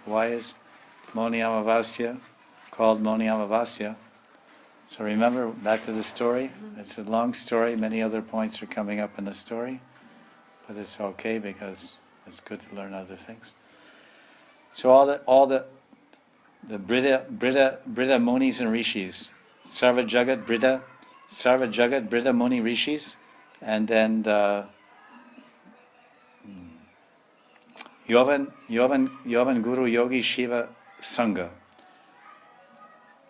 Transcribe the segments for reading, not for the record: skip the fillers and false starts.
Why is Moni Amavasya called Moni Amavasya? So remember, back to the story. It's a long story. Many other points are coming up in the story, but it's okay because it's good to learn other things. So all the Brita Munis and Rishis, Sarva Jagat Brita Muni Rishis, and then the Yovan Guru Yogi Shiva Sangha.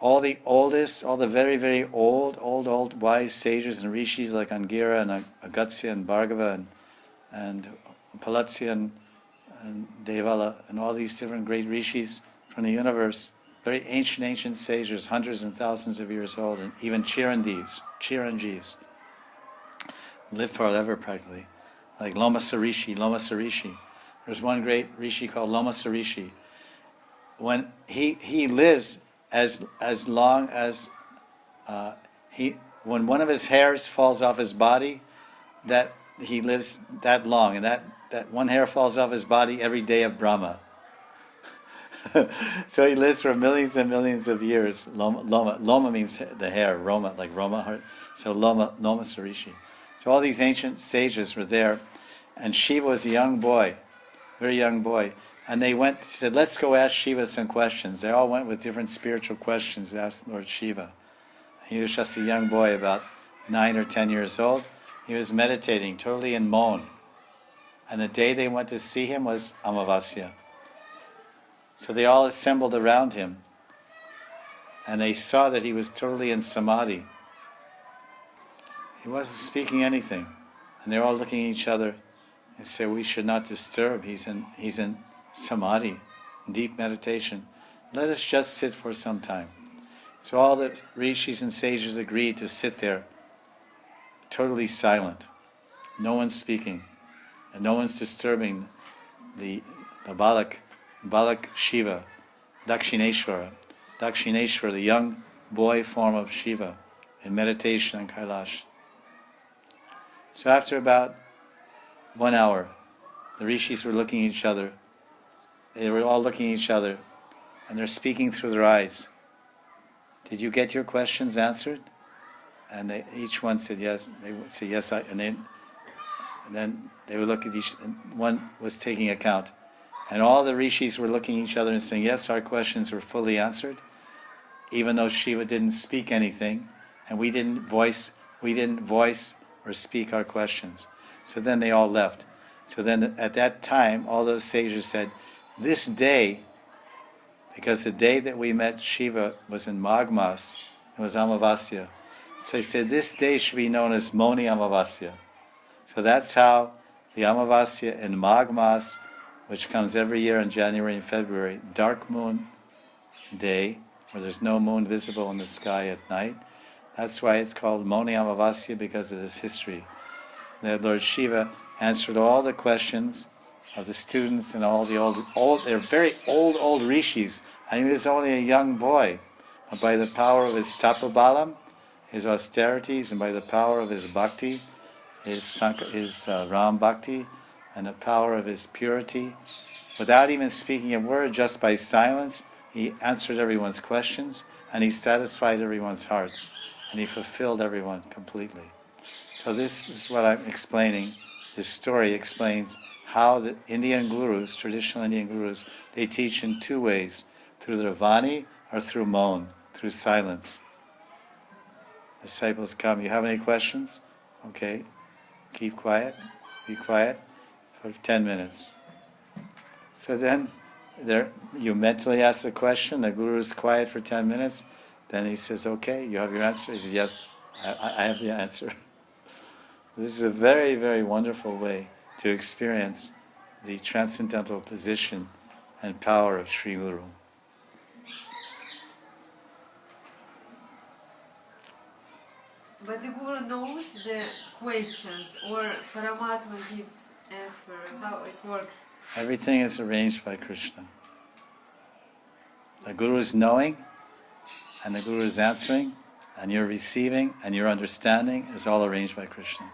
All the oldest, all the very, very old wise sages and rishis like Angira and Agatsya and Bhargava and Palatsya and Devala and all these different great rishis from the universe, very ancient sages, hundreds and thousands of years old, and even Chiranjeevs, live forever practically, like Lomasa Rishi. There's one great rishi called Lomasa Rishi. When he lives as long as when one of his hairs falls off his body, that he lives that long, and that one hair falls off his body every day of Brahma. So he lives for millions and millions of years. Loma means the hair, Roma, like Roma heart. So Loma Sarishi. So all these ancient sages were there, and Shiva was a young boy, very young boy. And they said, let's go ask Shiva some questions. They all went with different spiritual questions to ask Lord Shiva. He was just a young boy, about 9 or 10 years old. He was meditating, totally in Maun. And the day they went to see him was Amavasya. So they all assembled around him, and they saw that he was totally in Samadhi. He wasn't speaking anything. And they're all looking at each other and say, we should not disturb. He's in Samadhi, deep meditation. Let us just sit for some time. So all the rishis and sages agreed to sit there, totally silent. No one's speaking, and no one's disturbing the Balak Shiva, Dakshineshwara, the young boy form of Shiva, in meditation on Kailash. So after about 1 hour, the rishis were looking at each other. They were all looking at each other, and they're speaking through their eyes. Did you get your questions answered? And each one said yes. They would say yes. And then they would look at each. And one was taking account, and all the rishis were looking at each other and saying, "Yes, our questions were fully answered," even though Shiva didn't speak anything, and we didn't voice or speak our questions. So then they all left. So then at that time, all those sages said, this day, because the day that we met Shiva was in Magh Mas, it was Amavasya. So he said, this day should be known as Moni Amavasya. So that's how the Amavasya in Magh Mas, which comes every year in January and February, dark moon day, where there's no moon visible in the sky at night. That's why it's called Moni Amavasya, because of this history. That Lord Shiva answered all the questions of the students and all the they're very old rishis. I mean, he was only a young boy, but by the power of his tapabalam, his austerities, and by the power of his bhakti, his Ram bhakti, and the power of his purity, without even speaking a word, just by silence, he answered everyone's questions, and he satisfied everyone's hearts, and he fulfilled everyone completely. So this is what I'm explaining. This story explains how the Indian gurus, traditional Indian gurus, they teach in two ways, through their Vani or through Maun, through silence. Disciples come, you have any questions? Okay, keep quiet, be quiet for 10 minutes. So then you mentally ask a question, the guru is quiet for 10 minutes, then he says, okay, you have your answer? He says, yes, I have the answer. This is a very, very wonderful way to experience the transcendental position and power of Sri Guru. But the Guru knows the questions, or Paramatma gives answer, how it works. Everything is arranged by Krishna. The Guru is knowing, and the Guru is answering, and your receiving, and your understanding is all arranged by Krishna.